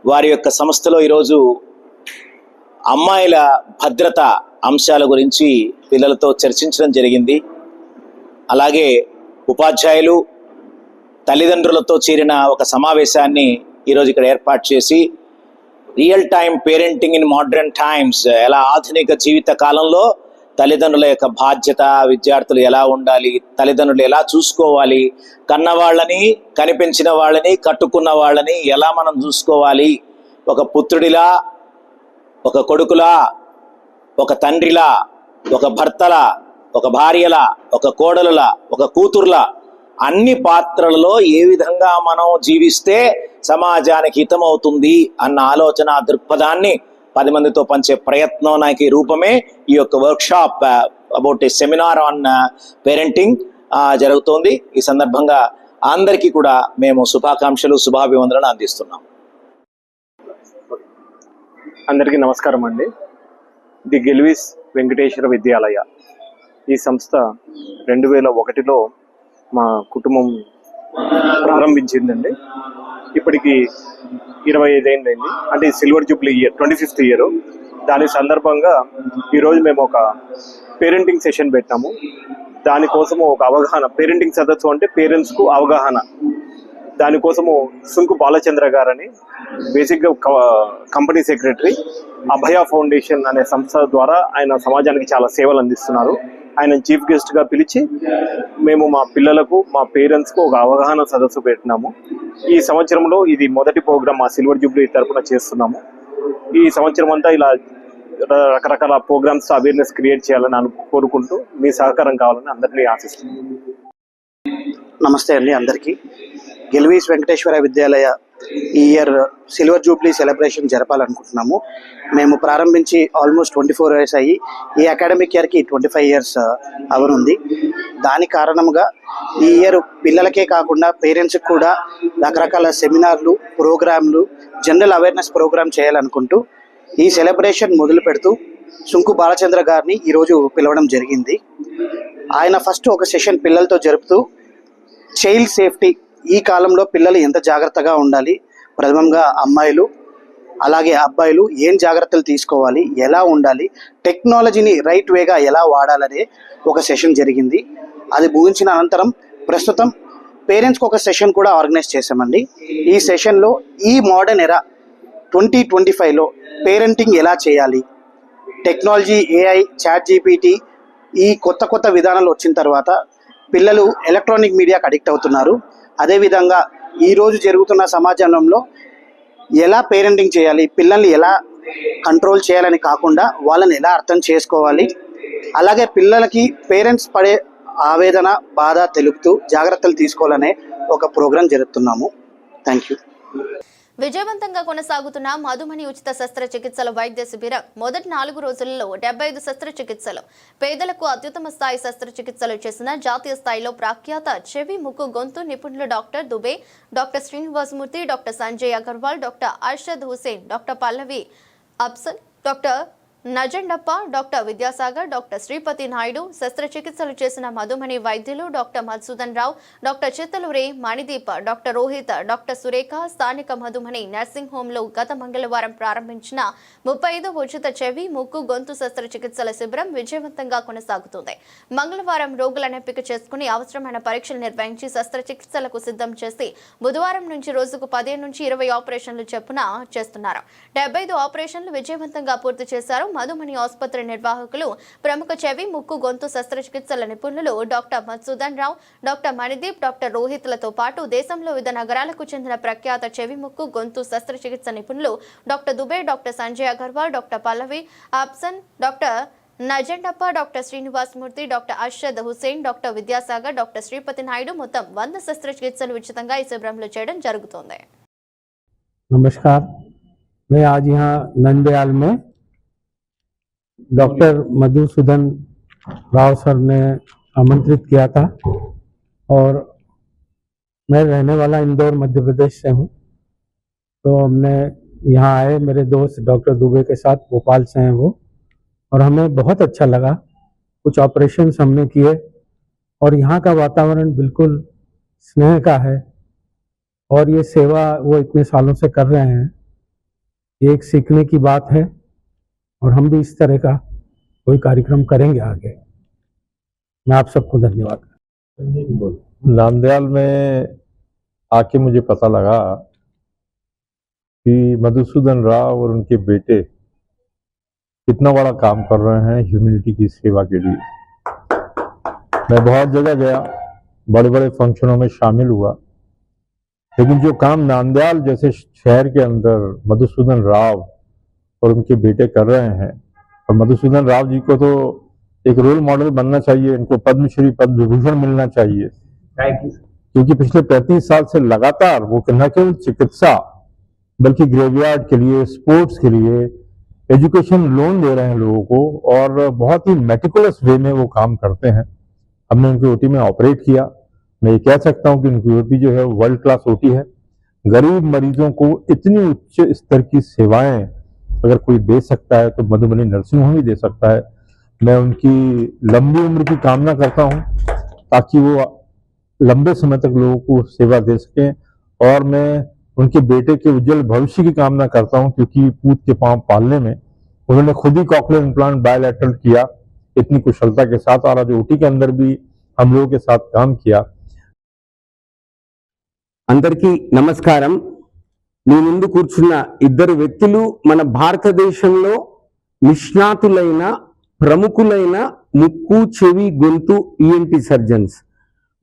వారి యొక్క సంస్థలో ఈరోజు అమ్మాయిల భద్రత అంశాల గురించి పిల్లలతో చర్చించడం జరిగింది. అలాగే ఉపాధ్యాయులు తల్లిదండ్రులతో చేరిన ఒక సమావేశాన్ని ఈరోజు ఇక్కడ ఏర్పాటు చేసి real time parenting in modern times, ఎలా ఆధునిక జీవిత కాలంలో తల్లిదండ్రుల యొక్క బాధ్యత, విద్యార్థులు ఎలా ఉండాలి, తల్లిదండ్రులు ఎలా చూసుకోవాలి, కన్నవాళ్ళని కనిపించిన వాళ్ళని కట్టుకున్న వాళ్ళని ఎలా మనం చూసుకోవాలి, ఒక పుత్రుడిలా, ఒక కొడుకులా, ఒక తండ్రిలా, ఒక భర్తలా, ఒక భార్యలా, ఒక కోడలులా, ఒక కూతురులా అన్ని పాత్రలలో ఏ విధంగా మనం జీవిస్తే సమాజానికి హితమవుతుంది అన్న ఆలోచన దృక్పథాన్ని 10 మందితో పంచే ప్రయత్నానికి రూపమే ఈ యొక్క workshop about a seminar on parenting జరుగుతోంది. ఈ సందర్భంగా అందరికీ కూడా మేము శుభాకాంక్షలు, శుభాభివందనలు అందిస్తున్నాం. అందరికీ నమస్కారం అండి. ది గెల్విస్ వెంకటేశ్వర విద్యాలయ ఈ సంస్థ 2001లో మా కుటుంబం ప్రారంభించిందండి. ఇప్పటికి 25 ఏళ్ళైంది. అంటే silver Jubilee year, 25th year. దాని సందర్భంగా ఈరోజు మేము ఒక పేరెంటింగ్ సెషన్ పెట్టాము. దానికోసము ఒక అవగాహన, పేరెంటింగ్ సదస్సు అంటే పేరెంట్స్కు అవగాహన, దానికోసము సుంకు బాలచంద్ర గారని బేసిక్గా కంపెనీ సెక్రటరీ, అభయ ఫౌండేషన్ అనే సంస్థ ద్వారా ఆయన సమాజానికి చాలా సేవలు అందిస్తున్నారు. ఆయన చీఫ్ గెస్ట్గా పిలిచి మేము మా పిల్లలకు, మా పేరెంట్స్కు ఒక అవగాహన సదస్సు పెట్టినాము. ఈ సంవత్సరంలో ఇది మొదటి ప్రోగ్రామ్ మా సిల్వర్ జూబ్లీ తరఫున చేస్తున్నాము. ఈ సంవత్సరం అంతా ఇలా రకరకాల ప్రోగ్రామ్స్ అవేర్నెస్ క్రియేట్ చేయాలని కోరుకుంటూ మీ సహకారం కావాలని అందరినీ ఆశిస్తున్నాను. నమస్తే అండి అందరికీ. గెల్విస్ వెంకటేశ్వర విద్యాలయ ఈ ఇయర్ సిల్వర్ జూబ్లీ సెలబ్రేషన్ జరపాలనుకుంటున్నాము. మేము ప్రారంభించి ఆల్మోస్ట్ 24 years అయ్యి ఈ అకాడమిక్ ఇయర్కి 25 years అవనుంది. దాని కారణంగా ఈ ఇయర్ పిల్లలకే కాకుండా పేరెంట్స్కి కూడా రకరకాల సెమినార్లు, ప్రోగ్రాంలు, జనరల్ అవేర్నెస్ ప్రోగ్రామ్ చేయాలనుకుంటూ ఈ సెలబ్రేషన్ మొదలు పెడుతూ సుంకు బాలచంద్ర గారిని ఈరోజు పిలవడం జరిగింది. ఆయన ఫస్ట్ ఒక సెషన్ పిల్లలతో జరుపుతూ చైల్డ్ సేఫ్టీ, ఈ కాలంలో పిల్లలు ఎంత జాగ్రత్తగా ఉండాలి, ప్రథమంగా అమ్మాయిలు అలాగే అబ్బాయిలు ఏం జాగ్రత్తలు తీసుకోవాలి, ఎలా ఉండాలి, టెక్నాలజీని రైట్ వేగా ఎలా వాడాలనే ఒక సెషన్ జరిగింది. అది ముగించిన అనంతరం ప్రస్తుతం పేరెంట్స్కి ఒక సెషన్ కూడా ఆర్గనైజ్ చేశామండి. ఈ సెషన్లో ఈ మోడర్న్ ఎరా 2025లో పేరెంటింగ్ ఎలా చేయాలి, టెక్నాలజీ, ఏఐ, చాట్ జీపీటీ, ఈ కొత్త విధానాలు వచ్చిన తర్వాత పిల్లలు ఎలక్ట్రానిక్ మీడియాకి అడిక్ట్ అవుతున్నారు. అదేవిధంగా ఈరోజు జరుగుతున్న సమాజంలో ఎలా పేరెంటింగ్ చేయాలి, పిల్లల్ని ఎలా కంట్రోల్ చేయాలని కాకుండా వాళ్ళని ఎలా అర్థం చేసుకోవాలి, అలాగే పిల్లలకి పేరెంట్స్ పడే ఆవేదన, బాధ తెలుపుతూ జాగ్రత్తలు తీసుకోవాలనే ఒక ప్రోగ్రాం జరుపుతున్నాము. Thank you. విజయవంతంగా కొనసాగుతున్న మధుమణి ఉచిత శస్త్రచికిత్సల వైద్య శిబిరం మొదటి 4 రోజులలో 75 శస్త్రచికిత్సలు, పేదలకు అత్యుత్తమ స్థాయి శస్త్రచికిత్సలు చేసిన జాతీయ స్థాయిలో ప్రఖ్యాత చెవి, ముక్కు, గొంతు నిపుణులు doctor Dubey, doctor Srinivasamurthy, doctor Sanjay Agarwal, doctor Arshad Hussain, doctor Pallavi Absan, doctor Najandappa, doctor Vidyasagar, doctor Sripati Naidu, శస్త్రచికిత్సలు చేసిన మధుమణి వైద్యులు doctor Madhusudan Rao, doctor Chittaluri Manideep, doctor Rohit, doctor Surekha స్థానిక మధుమణి నర్సింగ్ హోంలో గత మంగళవారం ప్రారంభించిన 35వ ఉచిత చెవి, ముక్కు, గొంతు శస్త్రచికిత్సల శిబిరం విజయవంతంగా కొనసాగుతుంది. మంగళవారం రోగులను ఎంపిక చేసుకుని అవసరమైన పరీక్షలు నిర్వహించి శస్త్రచికిత్సలకు సిద్ధం చేసి బుధవారం నుంచి రోజుకు 15 నుంచి 20 ఆపరేషన్లు చొప్పున చేస్తున్నారు. 75 ఆపరేషన్లు విజయవంతంగా పూర్తి చేశారు. మధుమణి ఆసుపత్రి నిర్వాహకులు, ప్రముఖ చెవి, ముక్కు, గొంతు శస్త్రచికిత్సల నిపుణులు doctor Madhusudan Rao, doctor Manideep, doctor రోహిత్లతో పాటు దేశంలో వివిధ నగరాలకు చెందిన ప్రఖ్యాత చెవి, ముక్కు, గొంతు శస్త్రచికిత్స నిపుణులు doctor Dubey, doctor Sanjay Agarwal, doctor Pallavi Absan, doctor Najandappa, doctor Srinivasamurthy, doctor Arshad Hussain, doctor Vidyasagar, doctor Sripati Naidu మొత్తం 100 శస్త్రచికిత్సలు ఉచితంగా ఈ శిబిరంలో చేయడం జరుగుతుంది. नमस्कार, मैं आज यहाँ नंदयाल में डॉक्टर मधुसूदन राव सर ने आमंत्रित किया था और मैं रहने वाला इंदौर मध्य प्रदेश से हूँ, तो हमने यहाँ आए, मेरे दोस्त डॉक्टर दुबे के साथ, भोपाल से हैं वो, और हमें बहुत अच्छा लगा. कुछ ऑपरेशंस हमने किए और यहाँ का वातावरण बिल्कुल स्नेह का है और ये सेवा वो इतने सालों से कर रहे हैं, ये एक सीखने की बात है और हम भी इस तरह का कोई कार्यक्रम करेंगे आगे. मैं आप सबको धन्यवाद. नांदयाल में आके मुझे पता लगा कि मधुसूदन राव और उनके बेटे कितना बड़ा काम कर रहे हैं ह्यूमैनिटी की सेवा के लिए. मैं बहुत जगह गया, बड़े बड़े फंक्शनों में शामिल हुआ, लेकिन जो काम नांदयाल जैसे शहर के अंदर मधुसूदन राव और उनके बेटे कर रहे हैं, और मधुसूदन राव जी को तो एक रोल मॉडल बनना चाहिए, इनको पद्मश्री, पद्म विभूषण मिलना चाहिए. क्योंकि पिछले 35 साल से लगातार वो न केवल चिकित्सा बल्कि ग्रेवयार्ड के लिए, स्पोर्ट्स के लिए एजुकेशन लोन दे रहे हैं लोगों को और बहुत ही मेटिकुलस वे में वो काम करते हैं। हमने उनकी ओटी में ऑपरेट किया। मैं ये कह सकता हूँ कि उनकी ओटी जो है वर्ल्ड क्लास ओटी है। गरीब मरीजों को इतनी उच्च स्तर की सेवाएं अगर कोई दे सकता है तो मधुबनी नर्सिंग होम ही दे सकता है। मैं उनकी लंबी उम्र की कामना करता हूं ताकि वो लंबे समय तक लोगों को सेवा दे सकें, और मैं उनके बेटे के उज्जवल भविष्य की कामना करता हूं, क्योंकि पूत के पांव पालने में उन्होंने खुद ही कॉकलियर इम्प्लांट बायलैटरल किया इतनी कुशलता के साथ, और आज ओटी के अंदर भी हम लोगों के साथ काम किया। అందరికీ నమస్కారం। మీ ముందు కూర్చున్న ఇద్దరు వ్యక్తులు మన భారతదేశంలో నిష్ణాతులైన ప్రముఖులైన ముక్కు చెవి గొంతు ENT surgeons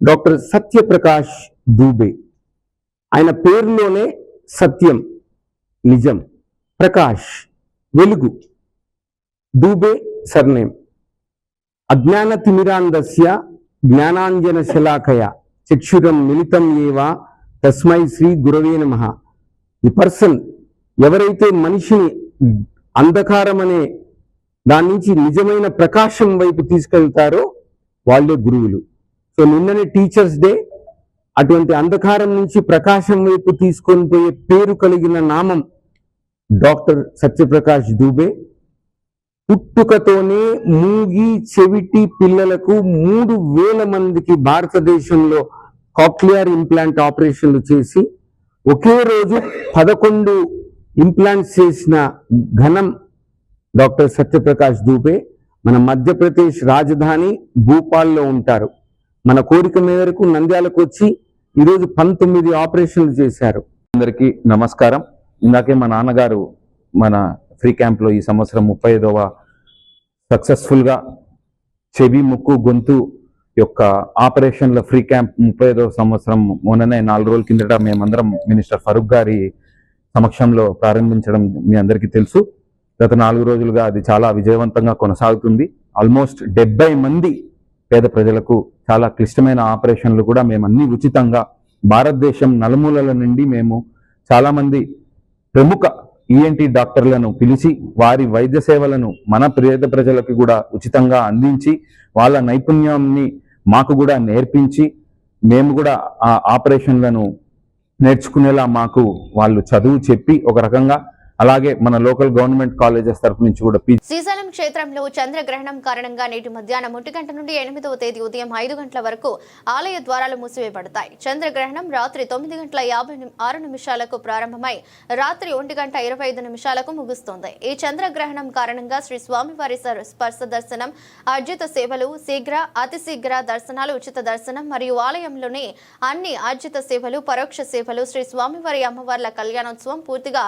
doctor Satyaprakash Dubey. ఆయన పేరులోనే సత్యం నిజం, ప్రకాష్ వెలుగు, దూబే సర్నేమ్। అజ్ఞాన తిమిరాంధస్య జ్ఞానాంజన శలాకయ చక్షురం మిలితం ఏవ తస్మై శ్రీ గురవే నమః। ది పర్సన్ ఎవరైతే మనిషిని అంధకారం అనే దాని నుంచి నిజమైన ప్రకాశం వైపు తీసుకెళ్తారో వాళ్ళే గురువులు। సో నిన్ననే టీచర్స్ డే, అటువంటి అంధకారం నుంచి ప్రకాశం వైపు తీసుకొని పోయే పేరు కలిగిన నామం డాక్టర్ సత్యప్రకాష్ దూబే। పుట్టుకతోనే మూగి చెవిటి పిల్లలకు 3000 మందికి భారతదేశంలో కాక్లియర్ ఇంప్లాంట్ ఆపరేషన్లు చేసి ఒకే రోజు 11 ఇంప్లాంట్స్ చేసిన ఘనం డాక్టర్ సత్యప్రకాష్ దూబే। మన మధ్యప్రదేశ్ రాజధాని భూపాల్లో ఉంటారు। మన కోరిక మేరకు నంద్యాలకు వచ్చి ఈరోజు 19 ఆపరేషన్లు చేశారు। అందరికీ నమస్కారం। ఇందాకే మా నాన్నగారు మన ఫ్రీ క్యాంప్లో ఈ సంవత్సరం 35వ సక్సెస్ఫుల్గా చెవి ముక్కు గొంతు యొక్క ఆపరేషన్ల ఫ్రీ క్యాంప్ 35వ సంవత్సరం మొన్ననే 4 రోజుల కిందట మేమందరం మినిస్టర్ ఫరూక్ గారి సమక్షంలో ప్రారంభించడం మీ అందరికీ తెలుసు। గత 4 రోజులుగా అది చాలా విజయవంతంగా కొనసాగుతుంది। ఆల్మోస్ట్ 70 మంది పేద ప్రజలకు చాలా క్లిష్టమైన ఆపరేషన్లు కూడా మేము అన్ని ఉచితంగా భారతదేశం నలుమూలల నుండి మేము చాలామంది ప్రముఖ ఈఎన్టీ డాక్టర్లను పిలిచి వారి వైద్య సేవలను మన పేద ప్రజలకు కూడా ఉచితంగా అందించి వాళ్ళ నైపుణ్యాన్ని మాకు కూడా నేర్పించి మేము కూడా ఆ ఆపరేషన్లను నేర్చుకునేలా మాకు వాళ్ళు చదువు చెప్పి ఒక రకంగా అలాగే మన లోకల్ గవర్నమెంట్ కాలేజెస్ తరపు నుంచి కూడా శ్రీశైలం క్షేత్రంలో చంద్రగ్రహణం కారణంగా నేటి మధ్యాహ్నం 1 గంట నుండి 8వ తేదీ ఉదయం 5 గంటల వరకు ఆలయ ద్వారాలు మూసివేయబడతాయి। చంద్రగ్రహణం రాత్రి 9:56 ప్రారంభమై రాత్రి 1:25 ముగుస్తుంది। ఈ చంద్రగ్రహణం కారణంగా శ్రీ స్వామివారి స్పర్శ దర్శనం, అర్జిత సేవలు, శీఘ్ర అతి శీఘ్ర దర్శనాలు, ఉచిత దర్శనం మరియు ఆలయంలోని అన్ని అర్జిత సేవలు, పరోక్ష సేవలు, శ్రీ స్వామివారి అమ్మవార్ల కళ్యాణోత్సవం పూర్తిగా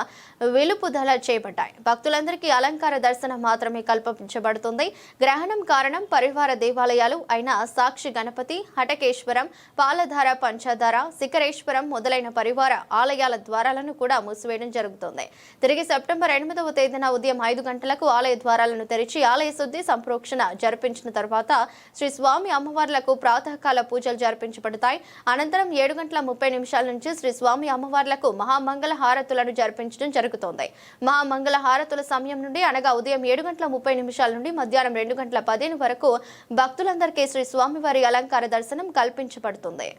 విలుపుదల చేయబడ్డాయి। భక్తులందరికీ అలంకార దర్శనం మాత్రమే కల్పించబడుతుంది। గ్రహణం కారణం పరివార దేవాలయాలు అయిన సాక్షి గణపతి, హటకేశ్వరం, పాలధార, పంచధార, శిఖరేశ్వరం మొదలైన పరివార ఆలయాల ద్వారాలను కూడా మూసివేయడం జరుగుతుంది। తిరిగి సెప్టెంబర్ 8వ తేదీన ఉదయం 5 గంటలకు ఆలయ ద్వారాలను తెరిచి ఆలయ శుద్ధి సంప్రోక్షణ జరిపించిన తర్వాత శ్రీ స్వామి అమ్మవార్లకు ప్రాతకాల పూజలు జరిపించబడతాయి। అనంతరం 7:30 నుంచి శ్రీ స్వామి అమ్మవార్లకు మహామంగళ హారతులను జరిపించడం జరుగుతుంది। మహామంగళ హారతుల సమయం నుండి అనగా ఉదయం 7:30 నుండి మధ్యాహ్నం 2:15 వరకు భక్తులందరికీ శ్రీ స్వామివారి అలంకార దర్శనం కల్పించబడుతుంది।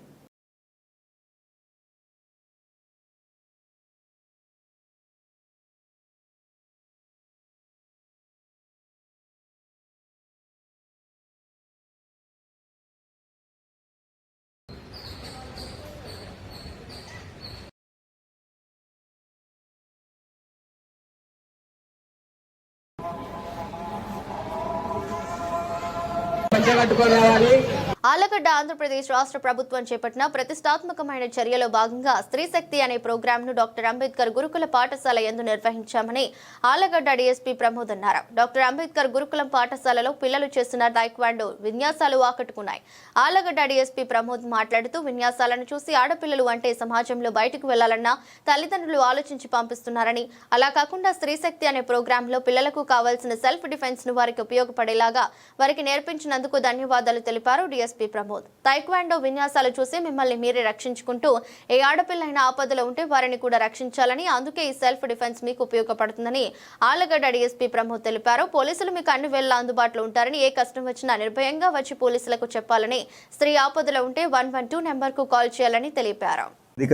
ఆలగడ్డ ఆంధ్రప్రదేశ్ రాష్ట్ర ప్రభుత్వం చేపట్టిన ప్రతిష్టాత్మకమైన చర్యలో భాగంగా స్త్రీ శక్తి అనే ప్రోగ్రామ్ ను డాక్టర్ అంబేద్కర్ గురుకుల పాఠశాల యందు నిర్వహించామని ఆలగడ్డ డీఎస్పీ ప్రమోద్ అన్నారు। డాక్టర్ అంబేద్కర్ గురుకులం పాఠశాలలో పిల్లలు చేస్తున్న టైక్వాండో విన్యాసాలు ఆకట్టుకున్నాయి। ఆలగడ్డ డీఎస్పీ ప్రమోద్ మాట్లాడుతూ విన్యాసాలను చూసి ఆడపిల్లలు అంటే సమాజంలో బయటకు వెళ్లాలన్నా తల్లిదండ్రులు ఆలోచించి పంపిస్తున్నారని, అలా కాకుండా స్త్రీ శక్తి అనే ప్రోగ్రామ్ లో పిల్లలకు కావాల్సిన సెల్ఫ్ డిఫెన్స్ ను వారికి ఉపయోగపడేలాగా వారికి నేర్పించినందుకు ధన్యవాదాలు తెలిపారు। డీఎస్పీ ప్రమోద్. తైక్వాండో విన్యాసాలు చూసి మిమ్మల్ని మీరే రక్షించుకుంటూ ఏ ఆడపిల్లైన ఆపదలో ఉంటే వారిని కూడా రక్షించాలని, అందుకే ఈ సెల్ఫ్ డిఫెన్స్ మీకు ఉపయోగపడుతుందని ఆళ్లగడ్డ డీఎస్పీ ప్రమోద్ తెలిపారు. పోలీసులు మీకు అన్ని వేళ అందుబాటులో ఉంటారని, ఏ కష్టం వచ్చినా నిర్భయంగా వచ్చి పోలీసులకు చెప్పాలని, స్త్రీ ఆపదలో ఉంటే 112 నెంబర్కు కాల్ చేయాలని తెలిపారు.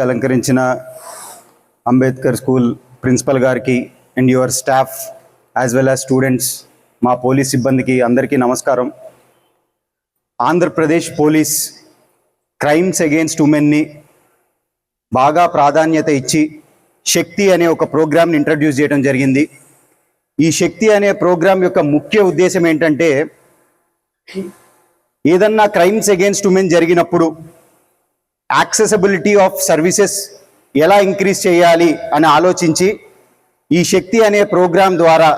అలంకరించిన అంబేద్కర్ స్కూల్ ప్రిన్సిపల్ గారికి and your staff as well as students, మా పోలీస్ సిబ్బందికి అందరికీ నమస్కారం. ఆంధ్రప్రదేశ్ పోలీస్ క్రైమ్స్ అగెయిన్స్ట్ ఉమెన్ని బాగా ప్రాధాన్యత ఇచ్చి శక్తి అనే ఒక ప్రోగ్రామ్ని ఇంట్రడ్యూస్ చేయడం జరిగింది. ఈ శక్తి అనే ప్రోగ్రాం యొక్క ముఖ్య ఉద్దేశం ఏంటంటే, ఏదన్నా క్రైమ్స్ అగెయిన్స్ట్ ఉమెన్ జరిగినప్పుడు యాక్సెసిబిలిటీ ఆఫ్ సర్వీసెస్ ఎలా ఇంక్రీజ్ చేయాలి అని ఆలోచించి ఈ శక్తి అనే ప్రోగ్రాం ద్వారా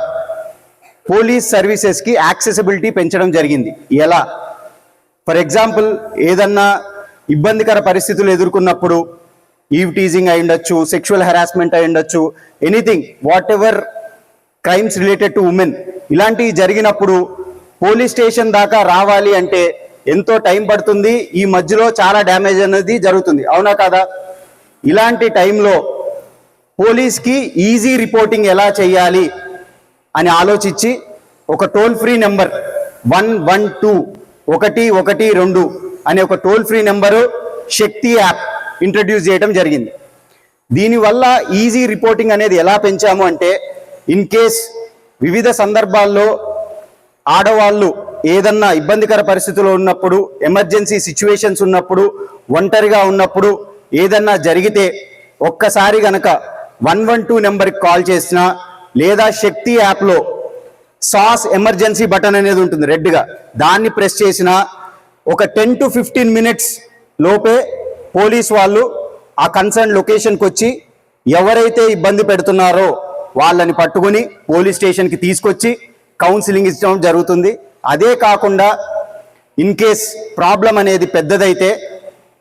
పోలీస్ సర్వీసెస్కి యాక్సెసిబిలిటీ పెంచడం జరిగింది. ఎలా? ఫర్ ఎగ్జాంపుల్, ఏదన్నా ఇబ్బందికర పరిస్థితులు ఎదుర్కొన్నప్పుడు, ఈవ్ టీజింగ్ అయి ఉండొచ్చు, సెక్షువల్ హెరాస్మెంట్ అయి ఉండొచ్చు, anything what ever crimes related to women, ఇలాంటివి జరిగినప్పుడు పోలీస్ స్టేషన్ దాకా రావాలి అంటే ఎంతో టైం పడుతుంది. ఈ మధ్యలో చాలా డ్యామేజ్ అనేది జరుగుతుంది, అవునా కాదా? ఇలాంటి టైంలో పోలీస్కి ఈజీ రిపోర్టింగ్ ఎలా చేయాలి అని ఆలోచించి ఒక టోల్ ఫ్రీ నెంబర్ 112 అనే ఒక టోల్ ఫ్రీ నెంబరు శక్తి యాప్ ఇంట్రడ్యూస్ చేయడం జరిగింది. దీనివల్ల ఈజీ రిపోర్టింగ్ అనేది ఎలా పెంచాము అంటే, ఇన్ కేస్ వివిధ సందర్భాల్లో ఆడవాళ్ళు ఏదన్నా ఇబ్బందికర పరిస్థితుల్లో ఉన్నప్పుడు, ఎమర్జెన్సీ సిచ్యువేషన్స్ ఉన్నప్పుడు, ఒంటరిగా ఉన్నప్పుడు ఏదన్నా జరిగితే ఒక్కసారి గనక 112 నెంబర్కి కాల్ చేసినా, లేదా శక్తి యాప్లో సాస్ ఎమర్జెన్సీ బటన్ అనేది ఉంటుంది రెడ్గా, దాన్ని ప్రెస్ చేసినా ఒక 10 to 15 minutes లోపే పోలీస్ వాళ్ళు ఆ కన్సర్న్ లొకేషన్కి వచ్చి ఎవరైతే ఇబ్బంది పెడుతున్నారో వాళ్ళని పట్టుకొని పోలీస్ స్టేషన్కి తీసుకొచ్చి కౌన్సిలింగ్ ఇచ్చడం జరుగుతుంది. అదే కాకుండా ఇన్ కేస్ ప్రాబ్లం అనేది పెద్దదైతే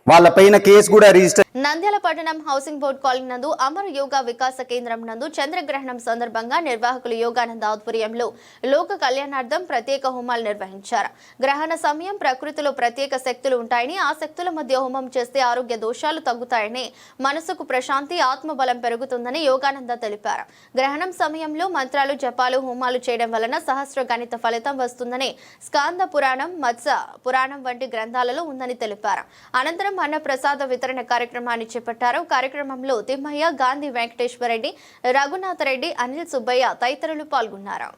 వాళ్ళపైన కేసు కూడా రిజిస్టర్. నంద్యాల పట్టణం హౌసింగ్ బోర్డ్ కాలనీ నందు అమర యోగా వికాస కేంద్రం నందు చంద్రగ్రహణం సందర్భంగా నిర్వాహకులు యోగానంద ఆధ్వర్యంలో లోక కళ్యాణార్థం ప్రత్యేక హోమాలు నిర్వహించారు. గ్రహణ సమయం ప్రకృతిలో ప్రత్యేక శక్తులు ఉంటాయని, ఆ శక్తుల మధ్య హోమం చేస్తే ఆరోగ్య దోషాలు తగ్గుతాయని, మనసుకు ప్రశాంతి, ఆత్మబలం పెరుగుతుందని యోగానంద తెలిపారు. గ్రహణం సమయంలో మంత్రాలు, జపాలు, హోమాలు చేయడం వలన సహస్ర గణిత ఫలితం వస్తుందని స్కాంద పురాణం, మత్స్య పురాణం వంటి గ్రంథాలలో ఉందని తెలిపారు. అనంతరం అన్న ప్రసాద వితరణ కార్యక్రమాన్ని చేపట్టారు. కార్యక్రమంలో తిమ్మయ్య, గాంధీ వెంకటేశ్వరరెడ్డి, రఘునాథరెడ్డి, అనిల్ సుబ్బయ్య తదితరులు పాల్గొన్నారు.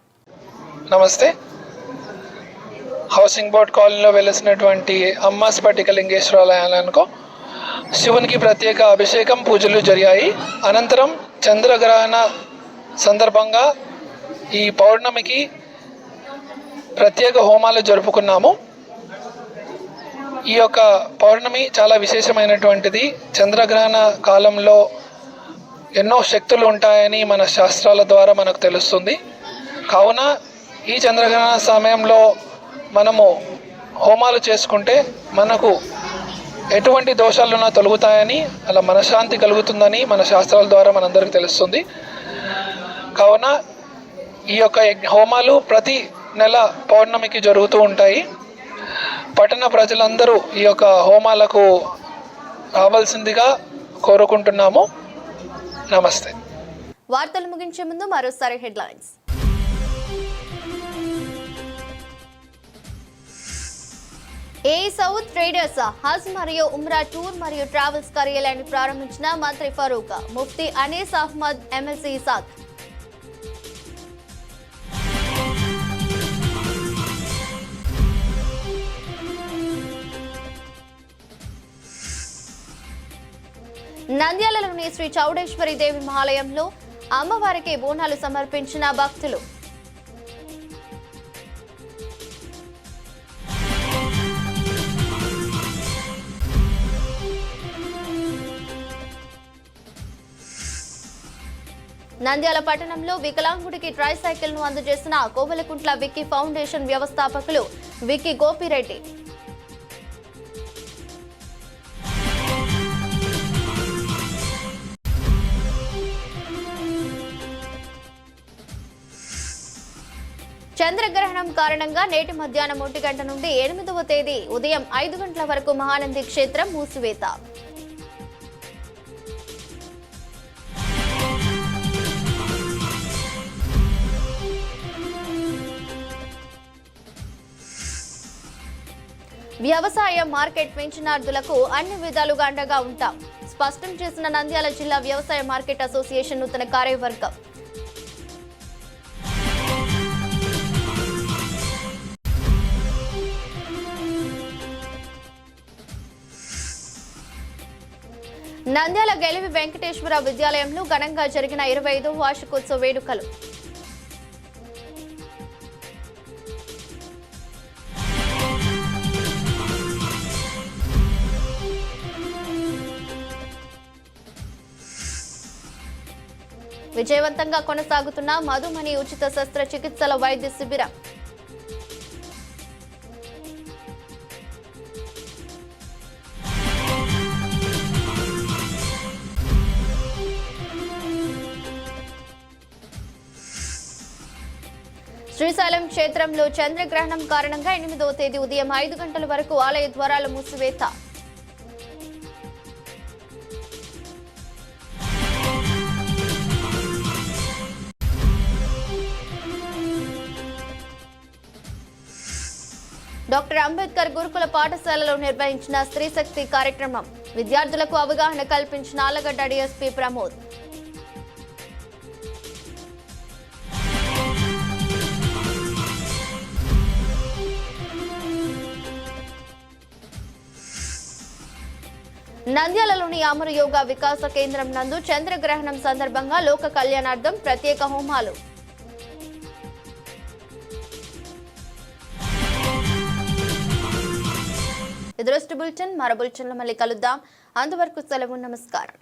నమస్తే. హౌసింగ్ బోర్డ్ కాలనీలో వెలిసినటువంటి అమ్మ స్ఫటికలింగేశ్వరాలయాలకు శివునికి ప్రత్యేక అభిషేకం, పూజలు జరిగాయి. అనంతరం చంద్రగ్రహణ సందర్భంగా ఈ పౌర్ణమికి ప్రత్యేక హోమాలు జరుపుకున్నాము. ఈ యొక్క పౌర్ణమి చాలా విశేషమైనటువంటిది. చంద్రగ్రహణ కాలంలో ఎన్నో శక్తులు ఉంటాయని మన శాస్త్రాల ద్వారా మనకు తెలుస్తుంది. కావున ఈ చంద్రగ్రహణ సమయంలో మనము హోమాలు చేసుకుంటే మనకు ఎటువంటి దోషాలున్నా తొలగుతాయని, అలా మనశ్శాంతి కలుగుతుందని మన శాస్త్రాల ద్వారా మనందరికీ తెలుస్తుంది. కావున ఈ యొక్క హోమాలు ప్రతి నెల పౌర్ణమికి జరుగుతూ ఉంటాయి. పట్టణ ప్రజలందరూ ఈ యొక్క హోమాలకు రావాల్సిందిగా కోరుకుంటున్నాము. నమస్తే. వార్తలు ముగించే ముందు మరోసారి హెడ్లైన్స్. ఏ సౌత్ ట్రేడర్స్ హజ్ మరియు ఉమ్రా టూర్ మరియు ట్రావెల్స్ కార్యాలయాన్ని ప్రారంభించిన మంత్రి ఫరూక్. ముఫ్తీ అనీస్ అహ్మద్, ఎమ్మెల్సీ ఇసాక్. నంద్యాలలోని శ్రీ చౌడేశ్వరి దేవి ఆలయంలో అమ్మవారికి బోనాలు సమర్పించిన భక్తులు. నంద్యాల పట్టణంలో వికలాంగుడికి ట్రైసైకిల్ ను అందజేసిన కోవెలకుంట్ల విక్కీ ఫౌండేషన్ వ్యవస్థాపకులు విక్కీ గోపిరెడ్డి. చంద్రగ్రహణం కారణంగా నేటి మధ్యాహ్నం 1 గంట నుండి 8వ తేదీ ఉదయం 5 గంటల వరకు మహానంది క్షేత్రం మూసివేత. వ్యవసాయ మార్కెట్ పెన్షనర్దులకు అన్ని విధాలుగా అండగా ఉంటాం స్పష్టం చేసిన నంద్యాల జిల్లా వ్యవసాయ మార్కెట్ అసోసియేషన్ నూతన కార్యవర్గం. నంద్యాల గెలివి వెంకటేశ్వర విద్యాలయంలో ఘనంగా జరిగిన 25వ వార్షికోత్సవ వేడుకలు. విజయవంతంగా కొనసాగుతున్న మధుమణి ఉచిత శస్త్రచికిత్సల వైద్య శిబిరం. శ్రీశైలం క్షేత్రంలో చంద్రగ్రహణం కారణంగా 8వ తేదీ ఉదయం 5 గంటల వరకు ఆలయ ద్వారాల మూసివేత. డాక్టర్ అంబేద్కర్ గురుకుల పాఠశాలలో నిర్వహించిన స్త్రీ శక్తి కార్యక్రమం. విద్యార్థులకు అవగాహన కల్పించిన ఆలగడ్డ డీఎస్పీ ప్రమోద్. నంద్యాలలోని అమరు యోగా వికాస కేంద్రం నందు చంద్రగ్రహణం సందర్భంగా లోక కళ్యాణార్థం ప్రత్యేక హోమాలు. ఎదురొస్ట్ బులెటిన్ మరో బులెటిన్లో మళ్ళీ కలుద్దాం. అంతవరకు సెలవు. నమస్కారం.